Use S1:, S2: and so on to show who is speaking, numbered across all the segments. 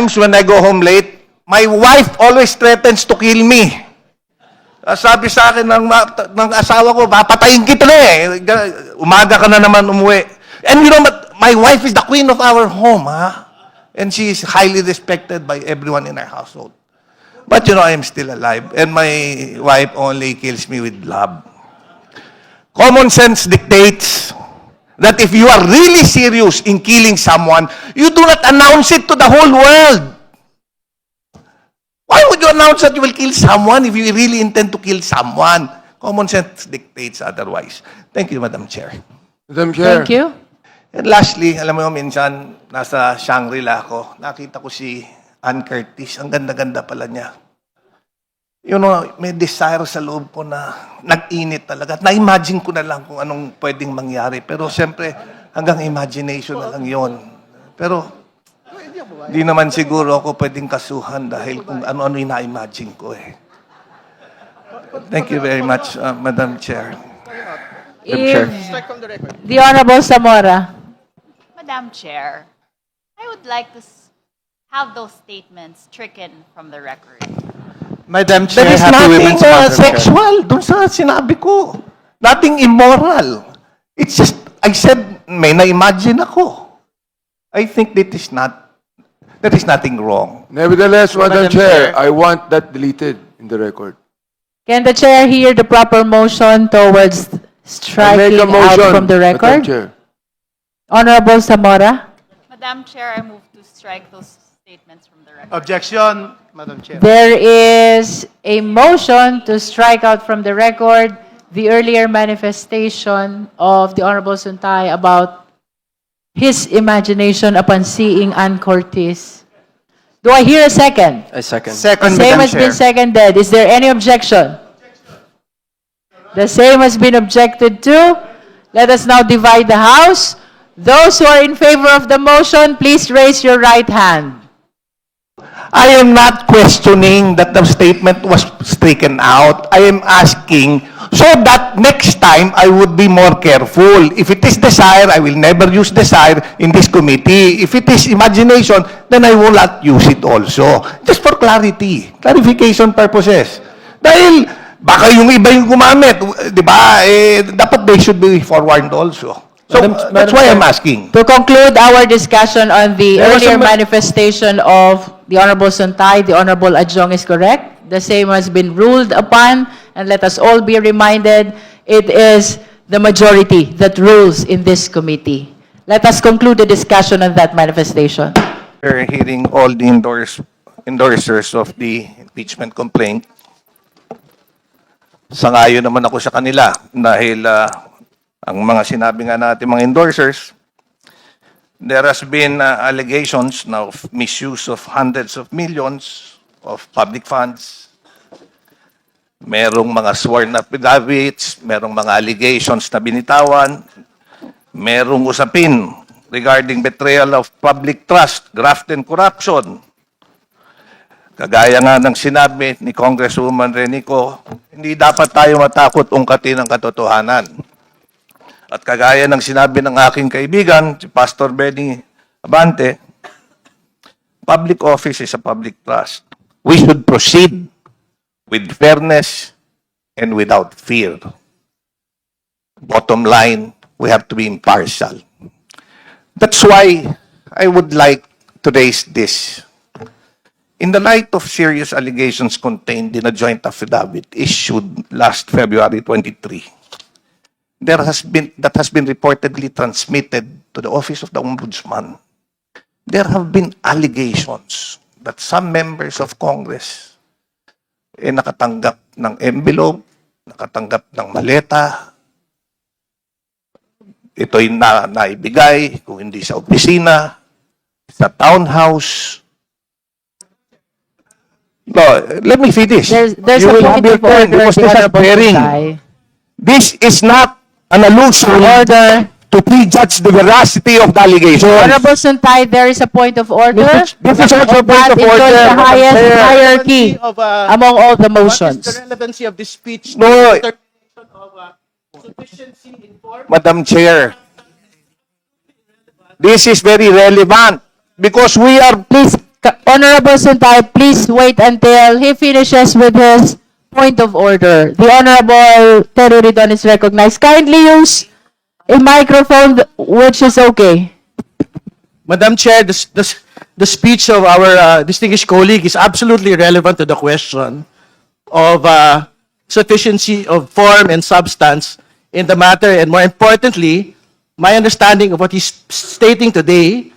S1: times when I go home late, my wife always threatens to kill me. Sabi sa akin ng asawa ko, papatayin kita na eh. Umaga ka na naman umuwi. And you know, my wife is the queen of our home, ha? And she is highly respected by everyone in our household. But you know, I am still alive. And my wife only kills me with love. Common sense dictates that if you are really serious in killing someone, you do not announce it to the whole world. Why would you announce that you will kill someone if you really intend to kill someone? Common sense dictates otherwise. Thank you, Madam Chair.
S2: Madam Chair.
S3: Thank you.
S1: And lastly, alam mo, minsan, nasa Shangri-La ako, nakita ko si Ann Curtis. Ang ganda-ganda pala niya. You know, may desire sa loob ko na nag-init talaga. At na-imagine ko na lang kung anong pwedeng mangyari. Pero siyempre, hanggang imagination na lang yon. Pero, di naman siguro ako pwedeng kasuhan dahil kung ano-ano yung na-imagine ko eh. Thank you very much, Madam Chair.
S3: If the Honorable Zamora.
S4: Madam Chair, I would like to have those statements stricken from the record.
S5: Madam Chair,
S1: There is
S5: Happy
S1: nothing
S5: Women's Month, Madam Chair.
S1: sexual dun sa sinabi ko. Nothing immoral. It's just, I said, may na-imagine ako. I think there is nothing wrong.
S2: Nevertheless, Madam
S5: Madam
S2: Chair,
S5: Chair.
S2: I want that deleted in the record.
S3: Can the chair hear the proper motion towards
S2: I
S3: striking
S2: make a motion,
S3: out from the
S2: Madam
S3: record?
S2: Chair.
S3: Honorable Zamora.
S4: Madam Chair, I move to strike those statements from the record.
S5: Objection, Madam Chair.
S3: There is a motion to strike out from the record the earlier manifestation of the Honorable Suntay about his imagination upon seeing Ann Curtis. Do I hear a second?
S5: I second.
S3: The
S5: Second,
S3: same
S5: Madam
S3: has been
S5: Chair.
S3: seconded. Is there any objection? The same has been objected to. Let us now divide the House. Those who are in favor of the motion, please raise your right hand.
S1: I am not questioning that the statement was stricken out. I am asking so that next time I would be more careful. If it is desire, I will never use desire in this committee. If it is imagination, then I will not use it also. Just for clarity, clarification purposes. Dahil baka yung iba yung gumamit, di ba? Dapat they should be forewarned also. So that's why I'm asking.
S3: To conclude our discussion on the
S1: There was
S3: earlier
S1: a-
S3: manifestation of the Honorable Suntay, the Honorable Adjong is correct. The same has been ruled upon, and let us all be reminded, it is the majority that rules in this committee. Let us conclude the discussion on that manifestation.
S1: We're hearing all the endorsers of the impeachment complaint. Sangayon naman ako sa kanila dahil ang mga sinabi nga natin mga endorsers, there has been allegations now of misuse of hundreds of millions of public funds. Merong mga sworn affidavits, merong mga allegations na binitawan, merong usapin regarding betrayal of public trust, graft and corruption. Kagaya nga ng sinabi ni Congresswoman Renico, hindi dapat tayo matakot ungkatin ang katotohanan. At kagaya ng sinabi ng aking kaibigan, si Pastor Benny Abante, public office is a public trust. We should proceed with fairness and without fear. Bottom line, we have to be impartial. That's why I would like to raise this. In the light of serious allegations contained in a joint affidavit issued last February 23, that has been reportedly transmitted to the Office of the Ombudsman, there have been allegations that some members of Congress nakatanggap ng envelope, nakatanggap ng maleta, ito'y naibigay, kung hindi sa opisina, sa townhouse. No, let me finish.
S3: There's
S1: You
S3: a
S1: will have
S3: point
S1: your
S3: of
S1: turn
S3: order,
S1: because
S3: the
S1: this is
S3: Honorable
S1: bearing.
S3: Suntay.
S1: This is not an allusion
S3: Order.
S1: to prejudge the veracity of the allegation.
S3: Honorable Suntay, there is a point of order.
S1: This is also a point
S3: That
S1: of
S3: is
S1: order.
S3: the highest
S1: Madam Chair.
S3: hierarchy among all the
S5: What is
S3: motions.
S5: the relevancy of this speech?
S1: No.
S5: to the determination of sufficiency in form?
S1: Madam Chair, this is very relevant because we are, please,
S3: Honorable Suntay, please wait until he finishes with his point of order. The Honorable Terry Ridon is recognized. Kindly use a microphone which is okay.
S5: Madam Chair, the speech of our distinguished colleague is absolutely relevant to the question of sufficiency of form and substance in the matter. And more importantly, my understanding of what he's stating today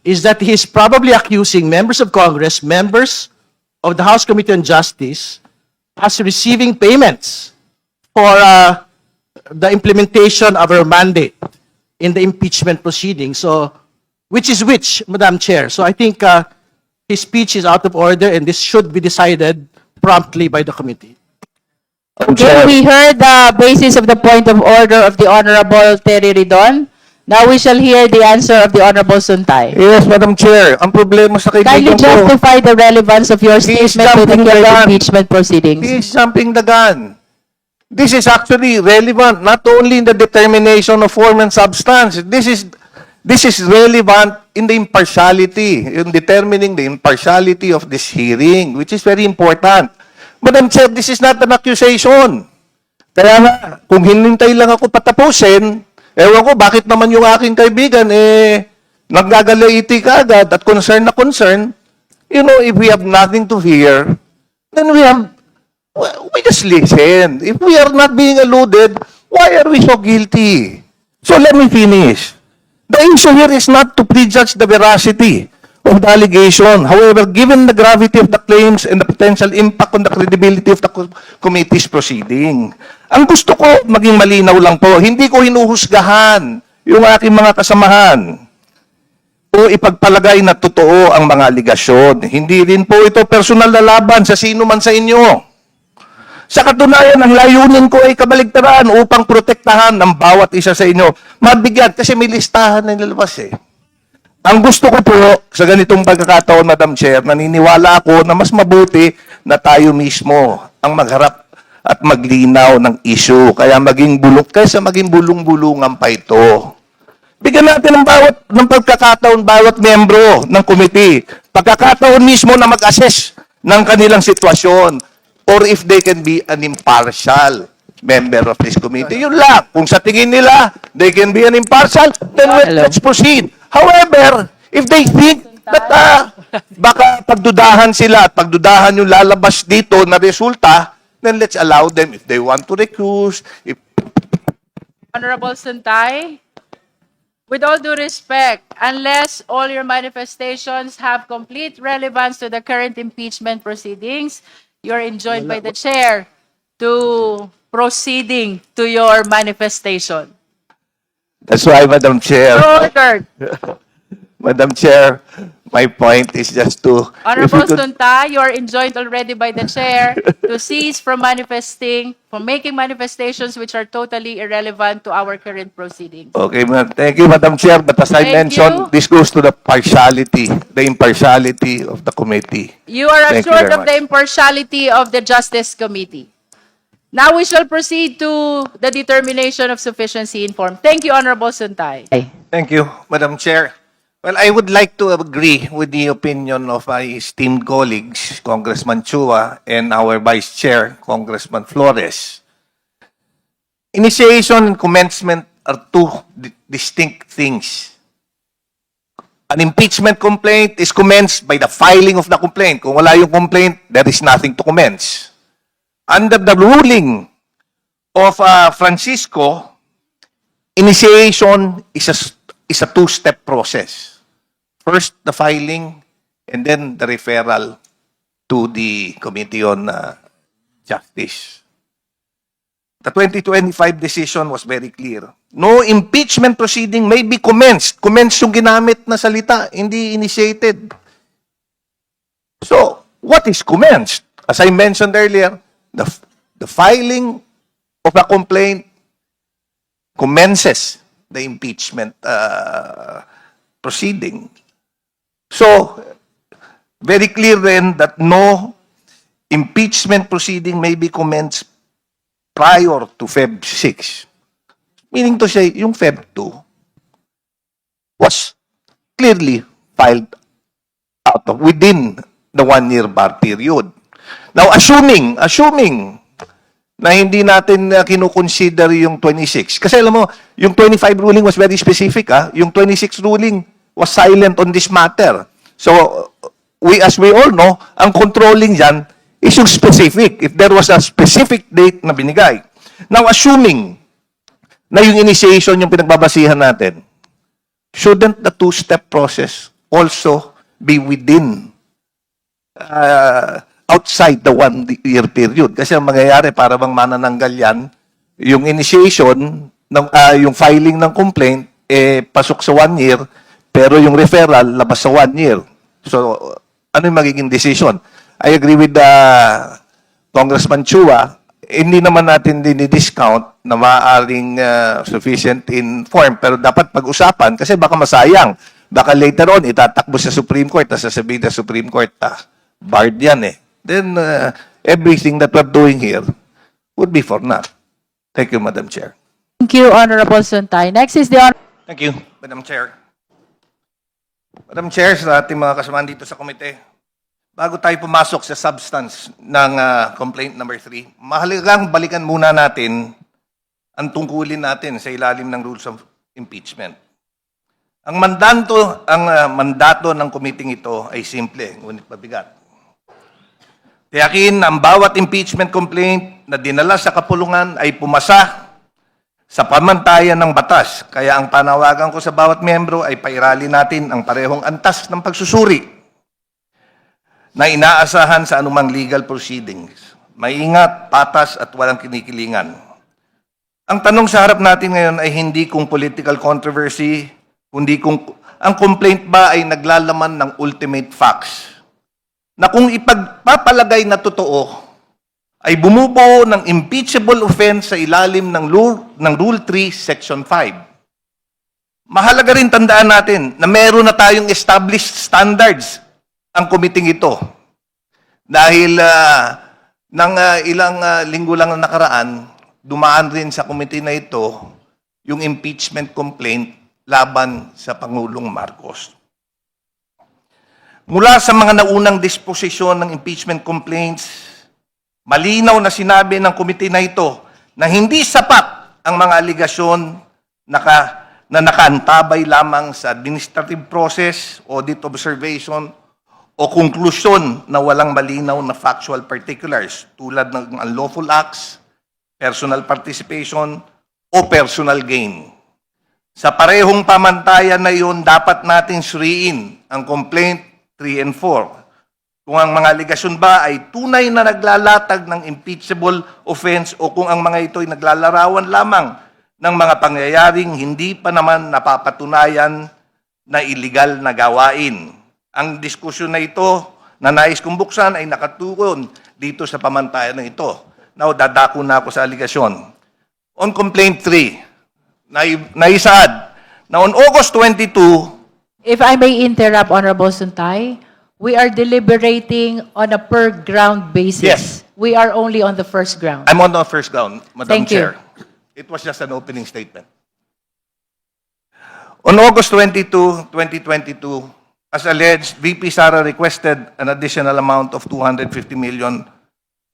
S5: is that he's probably accusing members of Congress, members of the House Committee on Justice, as receiving payments for the implementation of our mandate in the impeachment proceeding. So, which is which, Madam Chair? So I think his speech is out of order and this should be decided promptly by the committee.
S3: Okay, we heard the basis of the point of order of the Honorable Terry Ridon. Now we shall hear the answer of the Honorable Suntay.
S1: Yes, Madam Chair. Ang problema sa
S3: Kindly
S1: kaibigan ko,
S3: justify the relevance of your
S1: He is
S3: statement to the
S1: jumping the
S3: current
S1: gun.
S3: impeachment proceedings.
S1: he is jumping the gun. This is actually relevant not only in the determination of form and substance. This is relevant in the impartiality, in determining the impartiality of this hearing, which is very important. Madam Chair, this is not an accusation. Kaya nga, kung hinintay lang ako patapusin, ewan ko, bakit naman yung aking kaibigan, naggagalaiti ka agad at concern na concern. You know, if we have nothing to fear, then we just listen. If we are not being alluded, why are we so guilty? So let me finish. The issue here is not to prejudge the veracity of the allegation. However, given the gravity of the claims and the potential impact on the credibility of the committee's proceeding, ang gusto ko maging malinaw lang po, hindi ko hinuhusgahan yung aking mga kasamahan o ipagpalagay na totoo ang mga aligasyon. Hindi rin po ito personal na laban sa sino man sa inyo. Sa katunayan, ang layunin ko ay kabaligtaran upang protektahan ng bawat isa sa inyo. Mabigyan, kasi may listahan na nilabas eh. Ang gusto ko po, sa ganitong pagkakataon, Madam Chair, naniniwala ako na mas mabuti na tayo mismo ang magharap at maglinaw ng issue. Kaya maging kaysa maging bulong-bulungan pa ito. Bigyan natin ng pagkakataon bawat membro ng committee. Pagkakataon mismo na mag-assess ng kanilang sitwasyon or if they can be an impartial member of this committee. Yun lang. Kung sa tingin nila, they can be an impartial, then let's proceed. However, if they think that baka pagdudahan sila at pagdudahan yung lalabas dito na resulta, then let's allow them if they want to recuse. If
S3: Honorable Suntay, with all due respect, unless all your manifestations have complete relevance to the current impeachment proceedings, you're enjoined by the chair to proceeding to your manifestation.
S1: That's why, Madam Chair,
S3: Ordered.
S1: Madam Chair, my point is just to... if we
S3: Honorable
S1: could-
S3: Sunta, you are enjoined already by the chair to cease from manifesting, from making manifestations which are totally irrelevant to our current proceedings.
S1: Okay, thank you, Madam Chair. But as I
S3: Thank
S1: mentioned,
S3: you.
S1: this goes to the impartiality of the committee.
S3: You are
S1: Thank you
S3: assured
S1: very
S3: of the
S1: much.
S3: impartiality of the Justice Committee. Now we shall proceed to the determination of sufficiency in form. Thank you, Honorable Suntay.
S1: Thank you, Madam Chair. Well, I would like to agree with the opinion of my esteemed colleagues, Congressman Chua, and our Vice Chair, Congressman Flores. Initiation and commencement are two distinct things. An impeachment complaint is commenced by the filing of the complaint. Kung wala yung complaint, there is nothing to commence. Under the ruling of Francisco, initiation is a two-step process. First, the filing, and then the referral to the Committee on Justice. The 2025 decision was very clear. No impeachment proceeding may be commenced. Commenced yung ginamit na salita, hindi initiated. So, what is commenced? As I mentioned earlier, the filing of a complaint commences the impeachment proceeding. So, very clear then that no impeachment proceeding may be commenced prior to Feb 6. Meaning to say, yung Feb 2 was clearly filed out of within the 1-year bar period. Now, assuming na hindi natin kinukonsider yung 26. Kasi alam mo, yung 25 ruling was very specific. Yung 26 ruling was silent on this matter. So, as we all know, ang controlling dyan is yung specific. If there was a specific date na binigay. Now, assuming na yung initiation yung pinagbabasihan natin, shouldn't the two-step process also be within outside the 1-year period? Kasi ang mangyayari, para bang manananggal yan, yung initiation, yung filing ng complaint, pasok sa 1 year, pero yung referral, labas sa 1 year. So, ano yung magiging decision? I agree with Congressman Chua, hindi naman natin dinidiscount na maaaring sufficient in form, pero dapat pag-usapan kasi baka masayang. Baka later on, itatakbo sa Supreme Court, tapos sasabihin na Supreme Court, barred yan eh. Then, everything that we're doing here would be for naught. Thank you, Madam Chair.
S3: Thank you, Honorable Suntay. Next is the
S1: Thank you, Madam Chair. Madam Chair, sa ating mga kasamahan dito sa komite, bago tayo pumasok sa substance ng complaint number 3, mahalagang balikan muna natin ang tungkulin natin sa ilalim ng rules of impeachment. Ang mandato ng committee ito ay simple, ngunit mabigat. Tiyakin na ang bawat impeachment complaint na dinala sa kapulungan ay pumasa sa pamantayan ng batas. Kaya ang panawagan ko sa bawat miyembro ay pairali natin ang parehong antas ng pagsusuri na inaasahan sa anumang legal proceedings. Maingat, patas at walang kinikilingan. Ang tanong sa harap natin ngayon ay hindi kung political controversy, kundi kung ang complaint ba ay naglalaman ng ultimate facts. Na kung ipagpapalagay na totoo, ay bumubuo ng impeachable offense sa ilalim ng Rule 3, Section 5. Mahalaga rin tandaan natin na meron na tayong established standards ang committee ito. Dahil ng ilang linggo lang na nakaraan, dumaan rin sa committee na ito yung impeachment complaint laban sa Pangulong Marcos. Mula sa mga naunang disposisyon ng impeachment complaints, malinaw na sinabi ng komite na ito na hindi sapat ang mga aligasyon na nakaantabay lamang sa administrative process, audit observation, o konklusyon na walang malinaw na factual particulars tulad ng unlawful acts, personal participation, o personal gain. Sa parehong pamantayan na iyon, dapat natin suriin ang complaint 3 and 4. Kung ang mga aligasyon ba ay tunay na naglalatag ng impeachable offense o kung ang mga ito ay naglalarawan lamang ng mga pangyayaring hindi pa naman napapatunayan na illegal na gawain. Ang diskusyon na ito na nais kong buksan ay nakatuon dito sa pamantayan na ito. Now, dadako na ako sa aligasyon. On complaint 3, naisaad na on August 22,
S3: If I may interrupt, Honorable Suntay, we are deliberating on a per ground basis.
S1: Yes.
S3: We are only on the first ground.
S1: I'm on the first ground, Madam
S3: Thank you.
S1: Chair. It was just an opening statement. On August 22, 2022, as alleged, VP Sara requested an additional amount of 250 million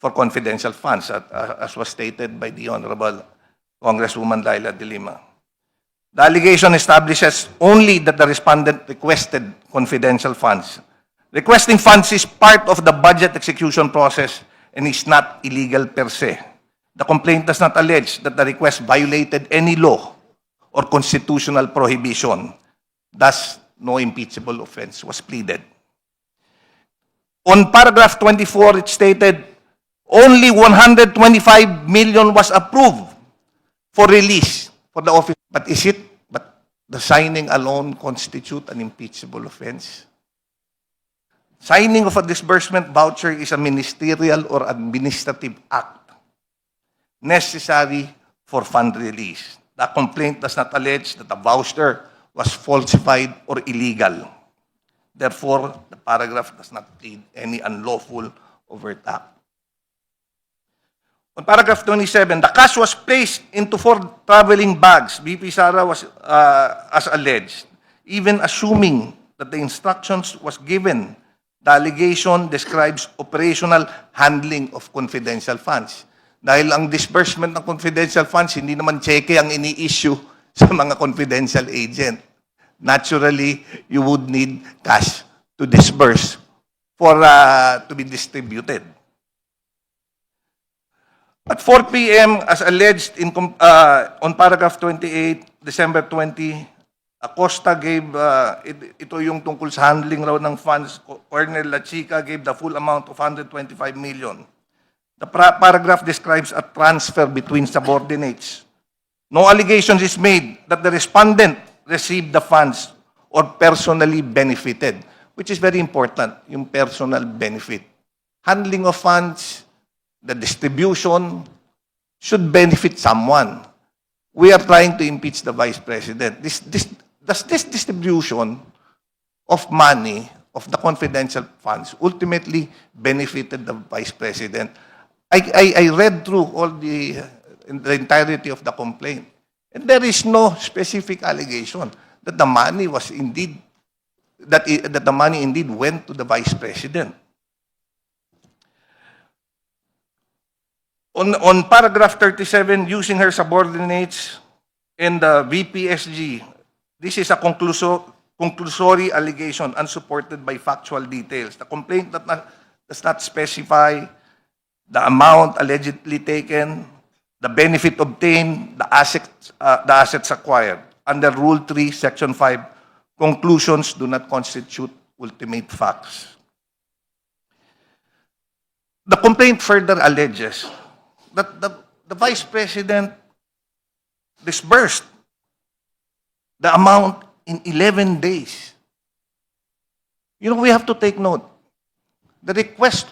S1: for confidential funds, as was stated by the Honorable Congresswoman Laila De Lima. The allegation establishes only that the respondent requested confidential funds. Requesting funds is part of the budget execution process and is not illegal per se. The complaint does not allege that the request violated any law or constitutional prohibition. Thus, no impeachable offense was pleaded. On paragraph 24, it stated, only 125 million was approved for release for the office. But the signing alone constitute an impeachable offense? Signing of a disbursement voucher is a ministerial or administrative act necessary for fund release. The complaint does not allege that the voucher was falsified or illegal. Therefore, the paragraph does not plead any unlawful overt act. On paragraph 27, the cash was placed into 4 traveling bags. VP Sara was, as alleged, even assuming that the instructions was given The allegation describes operational handling of confidential funds. Dahil ang disbursement ng confidential funds, hindi naman cheque ang ini-issue sa mga confidential agent. Naturally, you would need cash to disburse for to be distributed. At 4 p.m., as alleged on paragraph 28, December 20, Acosta gave, ito yung tungkol sa handling raw ng funds, Colonel La Chica gave the full amount of 125 million. The paragraph describes a transfer between subordinates. No allegations is made that the respondent received the funds or personally benefited, which is very important, yung personal benefit. Handling of funds, the distribution should benefit someone. We are trying to impeach the Vice President. Does this distribution of money of the confidential funds ultimately benefited the Vice President? I read through all the entirety of the complaint, and there is no specific allegation that the money was indeed that the money indeed went to the Vice President. On paragraph 37, using her subordinates and the VPSG, this is a conclusory allegation unsupported by factual details. The complaint does not specify the amount allegedly taken, the benefit obtained, the assets acquired. Under Rule 3, Section 5, conclusions do not constitute ultimate facts. The complaint further alleges that the Vice President disbursed the amount in 11 days. You know, we have to take note. The request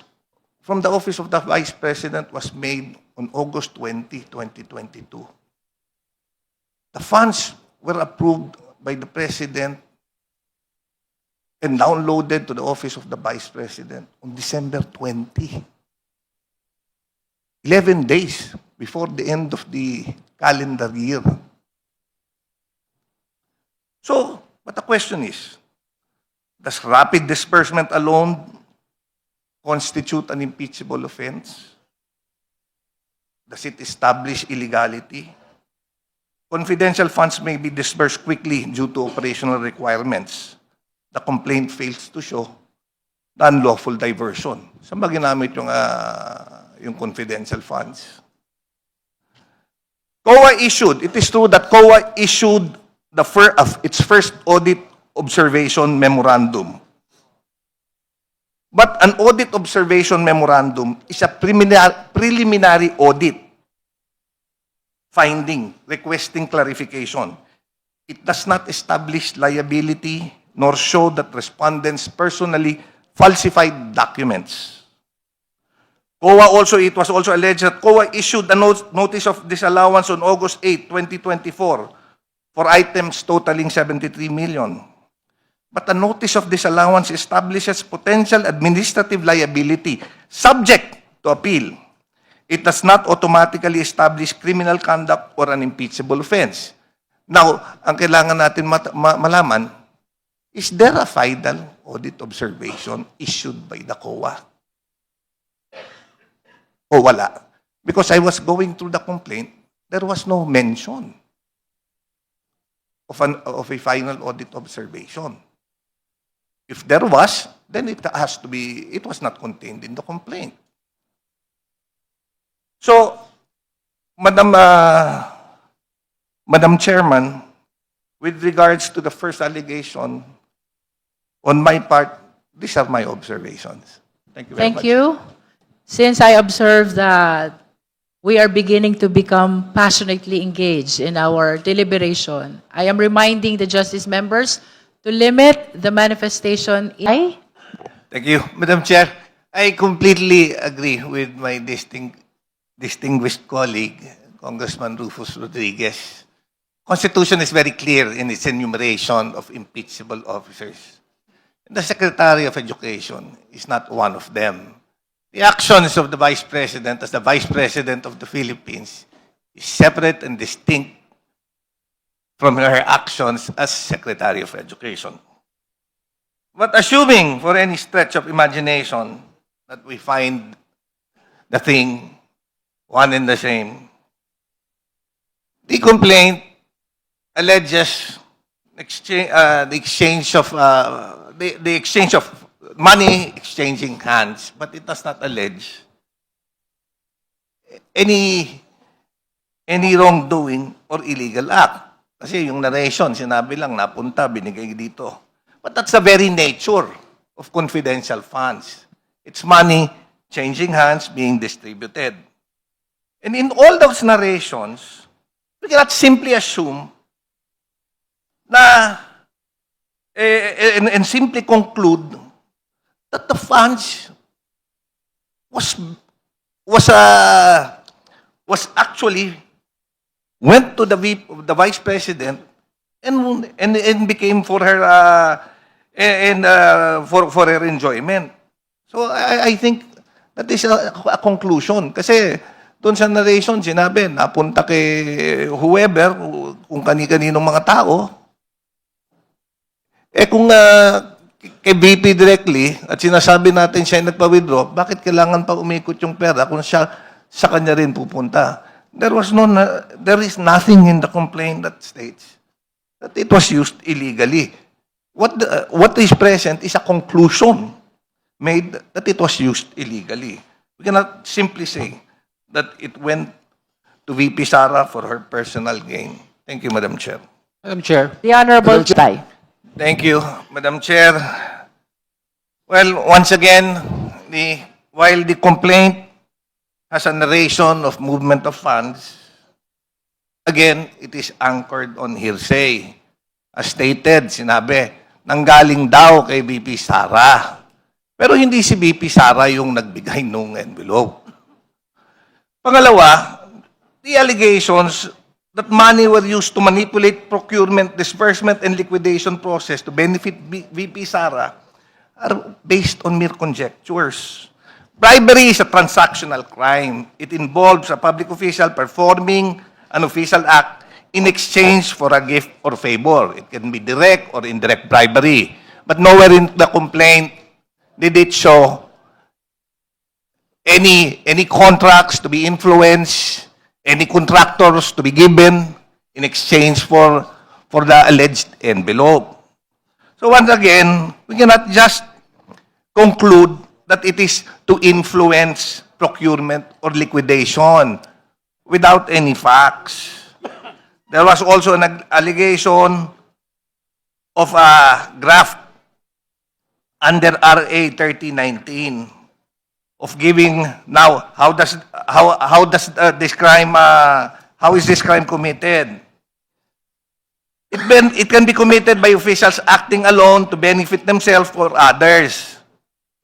S1: from the Office of the Vice President was made on August 20, 2022. The funds were approved by the President and downloaded to the Office of the Vice President on December 20. 11 days before the end of the calendar year. So, but the question is, does rapid disbursement alone constitute an impeachable offense? Does it establish illegality? Confidential funds may be disbursed quickly due to operational requirements. The complaint fails to show the unlawful diversion. Saan ba ginamit yung confidential funds? COA issued, it is true that COA issued its first audit observation memorandum. But an audit observation memorandum is a preliminary audit finding, requesting clarification. It does not establish liability nor show that respondents personally falsified documents. It was also alleged that COA issued a notice of disallowance on August 8, 2024 for items totaling 73 million. But a notice of disallowance establishes potential administrative liability subject to appeal. It does not automatically establish criminal conduct or an impeachable offense. Now, ang kailangan natin malaman, is there a final audit observation issued by the COA? O wala? Because I was going through the complaint, there was no mention of a final audit observation. If there was, then it was not contained in the complaint. So, Madam Chairman, with regards to the first allegation, on my part, these are my observations. Thank you very much.
S3: Thank you. Since I observe that we are beginning to become passionately engaged in our deliberation, I am reminding the justice members to limit the manifestation.
S1: Thank you, Madam Chair. I completely agree with my distinguished colleague, Congressman Rufus Rodriguez. Constitution is very clear in its enumeration of impeachable officers. The Secretary of Education is not one of them. The actions of the Vice President as the Vice President of the Philippines is separate and distinct from her actions as Secretary of Education. But assuming for any stretch of imagination that we find the thing one and the same, the complaint alleges the exchange of the exchange of money exchanging hands, but it does not allege any wrongdoing or illegal act. Kasi yung narration, sinabi lang, napunta, binigay dito. But that's the very nature of confidential funds. It's money changing hands, being distributed. And in all those narrations, we cannot simply assume na and simply conclude that the funds was actually went to the vice president and became for her for her enjoyment. So I think that is a conclusion kasi doon sa narration sinabi napunta kay whoever, kung kani-kaninong mga tao. Kung kay VP directly at sinasabi natin siya ay nagpa-withdraw, bakit kailangan pa umikot yung pera kung siya sa kanya rin pupunta? There is nothing in the complaint that states that it was used illegally. What is present is a conclusion made that it was used illegally. We cannot simply say that it went to VP Sara for her personal gain. Thank you, Madam Chair.
S2: Madam Chair.
S3: The Honorable Tai.
S1: Thank you, Madam Chair. Well, once again, while the complaint has a narration of movement of funds, again, it is anchored on hearsay. As stated, sinabi, nanggaling daw kay VP Sara. Pero hindi si VP Sara yung nagbigay nung envelope. Pangalawa, the allegations that money were used to manipulate procurement, disbursement, and liquidation process to benefit VP Sara are based on mere conjectures. Bribery is a transactional crime. It involves a public official performing an official act in exchange for a gift or favor. It can be direct or indirect bribery. But nowhere in the complaint did it show any contracts to be influenced, any contractors to be given in exchange for the alleged envelope. So once again, we cannot just conclude that it is to influence procurement or liquidation without any facts. There was also an allegation of a graft under RA 3019 of giving. Now, how is this crime committed? It can be committed by officials acting alone to benefit themselves or others.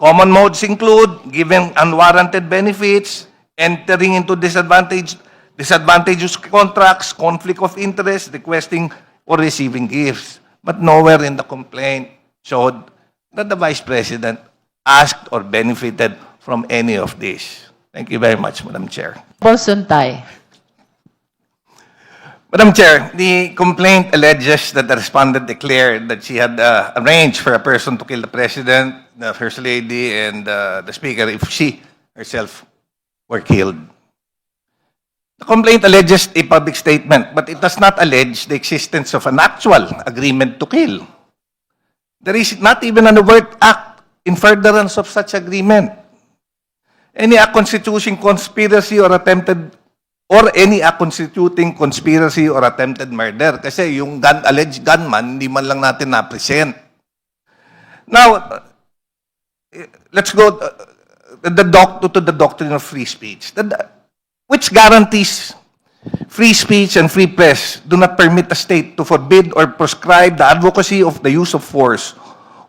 S1: Common modes include giving unwarranted benefits, entering into disadvantageous contracts, conflict of interest, requesting or receiving gifts. But nowhere in the complaint showed that the Vice President asked or benefited from any of this. Thank you very much, Madam Chair.
S3: Honorable Tai.
S1: Madam Chair, the complaint alleges that the respondent declared that she had arranged for a person to kill the President, the First Lady, and the Speaker if she herself were killed. The complaint alleges a public statement, but it does not allege the existence of an actual agreement to kill. There is not even an overt act in furtherance of such agreement. Any act constituting conspiracy or any act constituting conspiracy or attempted murder. Kasi yung alleged gunman, hindi man lang natin na-present. Now, let's go to the doctrine of free speech, which guarantees free speech and free press do not permit a state to forbid or prescribe the advocacy of the use of force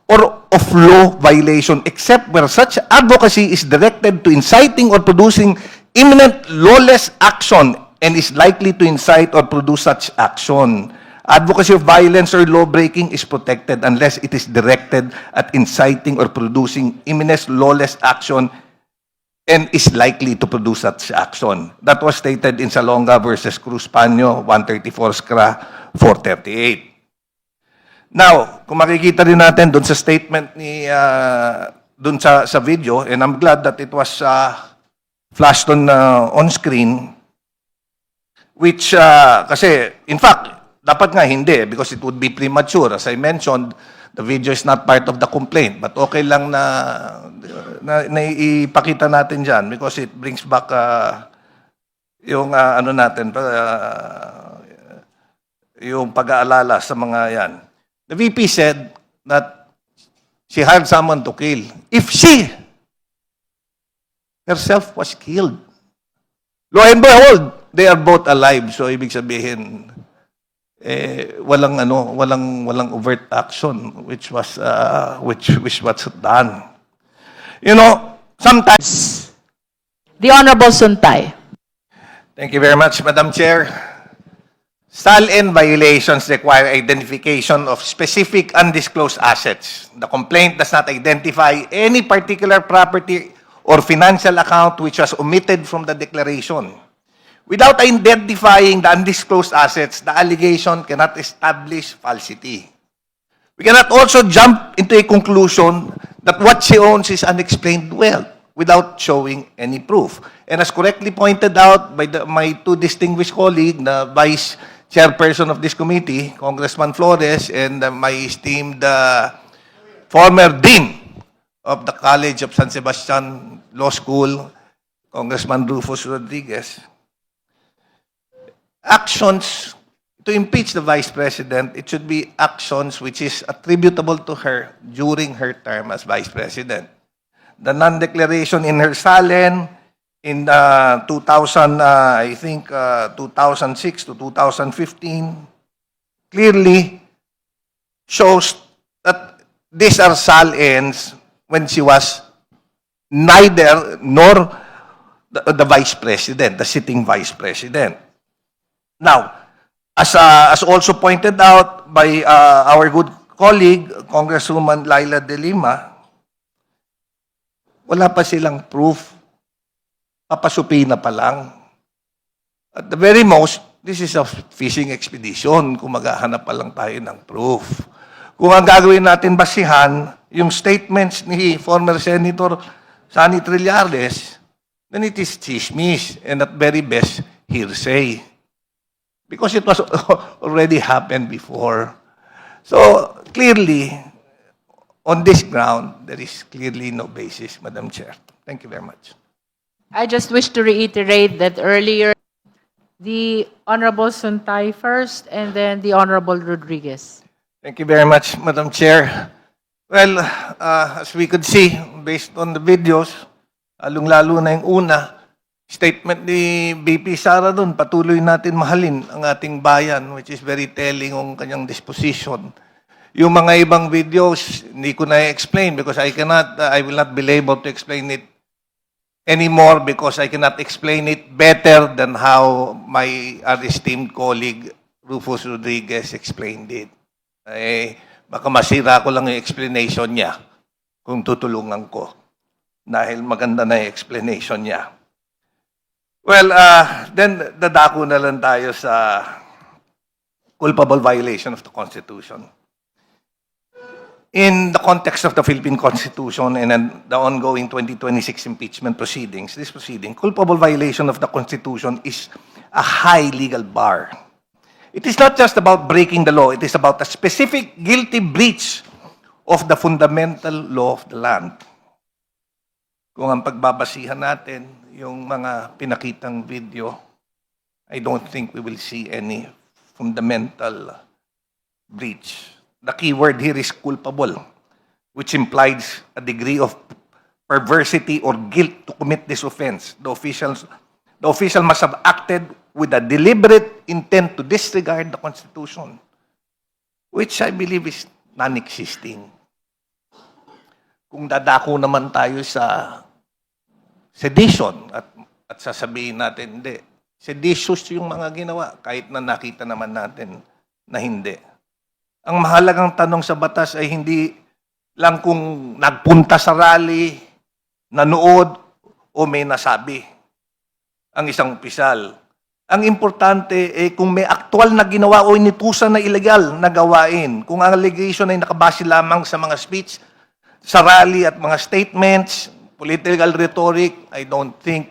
S1: or of law violation except where such advocacy is directed to inciting or producing imminent lawless action and is likely to incite or produce such action. Advocacy of violence or law-breaking is protected unless it is directed at inciting or producing imminent lawless action and is likely to produce such action. That was stated in Salonga versus Cruz Paño, 134 SCRA 438. Now, kung makikita rin natin doon sa statement ni doon sa video, and I'm glad that it was flashed on screen, which kasi in fact dapat nga hindi because it would be premature. As I mentioned, the video is not part of the complaint, but okay lang na ipakita natin diyan because it brings back yung ano natin yung pag-aalala sa mga yan. The VP said that she hired someone to kill. If she herself was killed, lo and behold, they are both alive. So ibig sabihin, walang overt action which was done. You know, sometimes.
S3: The Honorable Suntay.
S1: Thank you very much, Madam Chair. SALN violations require identification of specific undisclosed assets. The complaint does not identify any particular property or financial account which was omitted from the declaration. Without identifying the undisclosed assets, the allegation cannot establish falsity. We cannot also jump into a conclusion that what she owns is unexplained wealth without showing any proof. And as correctly pointed out by my two distinguished colleagues, the Vice Chairperson of this committee, Congressman Flores, and my esteemed former Dean of the College of San Sebastian Law School, Congressman Rufus Rodriguez, actions to impeach the Vice President, it should be actions which is attributable to her during her term as Vice President. The non-declaration in her SALN in 2006 to 2015 clearly shows that these are SALNs when she was neither nor the Vice President, the sitting Vice President. Now, as also pointed out by our good colleague, Congresswoman Laila De Lima, wala pa silang proof. Papasupina pa lang. At the very most, this is a fishing expedition kung maghahanap pa lang tayo ng proof. Kung ang gagawin natin basihan, yung statements ni former Senator Sonny Trillanes, then it is chismis and at very best, hearsay. Because it was already happened before. So, clearly, on this ground, there is clearly no basis, Madam Chair. Thank you very much.
S3: I just wish to reiterate that earlier, the Honorable Suntay first, and then the Honorable Rodriguez.
S1: Thank you very much, Madam Chair. Well, as we could see, based on the videos, lalong-lalo na yung una, statement ni BP Sara doon, patuloy natin mahalin ang ating bayan, which is very telling ang kanyang disposition. Yung mga ibang videos, hindi ko na-explain because I will not be able to explain it anymore because I cannot explain it better than how my esteemed colleague Rufus Rodriguez explained it. Baka masira ko lang yung explanation niya kung tutulungan ko dahil maganda na yung explanation niya. Well, then dadako na lang tayo sa culpable violation of the Constitution. In the context of the Philippine Constitution and the ongoing 2026 impeachment proceedings, this proceeding, culpable violation of the Constitution is a high legal bar. It is not just about breaking the law, it is about a specific guilty breach of the fundamental law of the land. Kung ang pagbabasihan natin, yung mga pinakitang video, I don't think we will see any fundamental breach. The key word here is culpable, which implies a degree of perversity or guilt to commit this offense. The official must have acted with a deliberate intent to disregard the Constitution, which I believe is non-existing. Kung dadako naman tayo sa sedition at sasabihin natin, hindi. Seditious yung mga ginawa, kahit na nakita naman natin na hindi. Ang mahalagang tanong sa batas ay hindi lang kung nagpunta sa rally, nanood, o may nasabi ang isang opisyal. Ang importante kung may aktual na ginawa o inutusan na illegal na gawain. Kung ang allegation ay nakabase lamang sa mga speech, sa rally at mga statements, political rhetoric, I don't think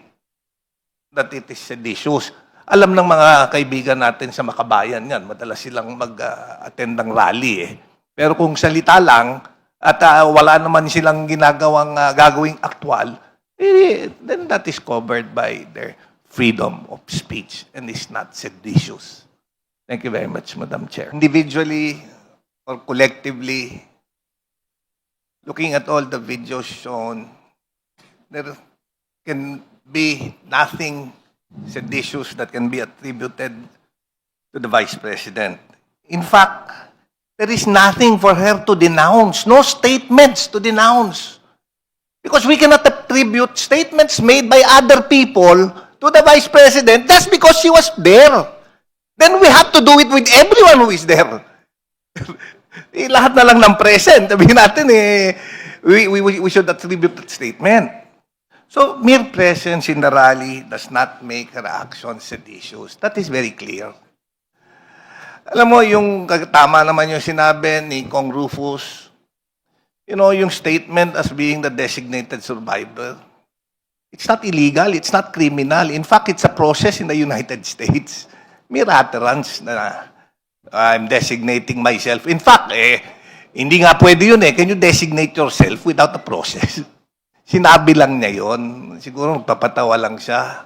S1: that it is seditious. Alam ng mga kaibigan natin sa Makabayan yan, madalas silang mag-attend ng rally eh. Pero kung salita lang at wala naman silang gagawing aktwal, then that is covered by their freedom of speech and is not seditious. Thank you very much, Madam Chair. Individually or collectively, looking at all the videos shown, there can be nothing seditious that can be attributed to the Vice President. In fact, there is nothing for her to denounce, no statements to denounce. Because we cannot attribute statements made by other people to the Vice President just because she was there. Then we have to do it with everyone who is there. Lahat na lang ng present. Sabihin natin, we should attribute that statement. So, mere presence in the rally does not make her action seditious. That is very clear. Alam mo, yung tama naman yung sinabi ni Kong Rufus, yung statement as being the designated survivor, it's not illegal, it's not criminal. In fact, it's a process in the United States. Mere utterance na I'm designating myself. In fact, hindi nga pwede yun eh. Can you designate yourself without a process? Sinabi lang niya yun. Siguro magpapatawa lang siya.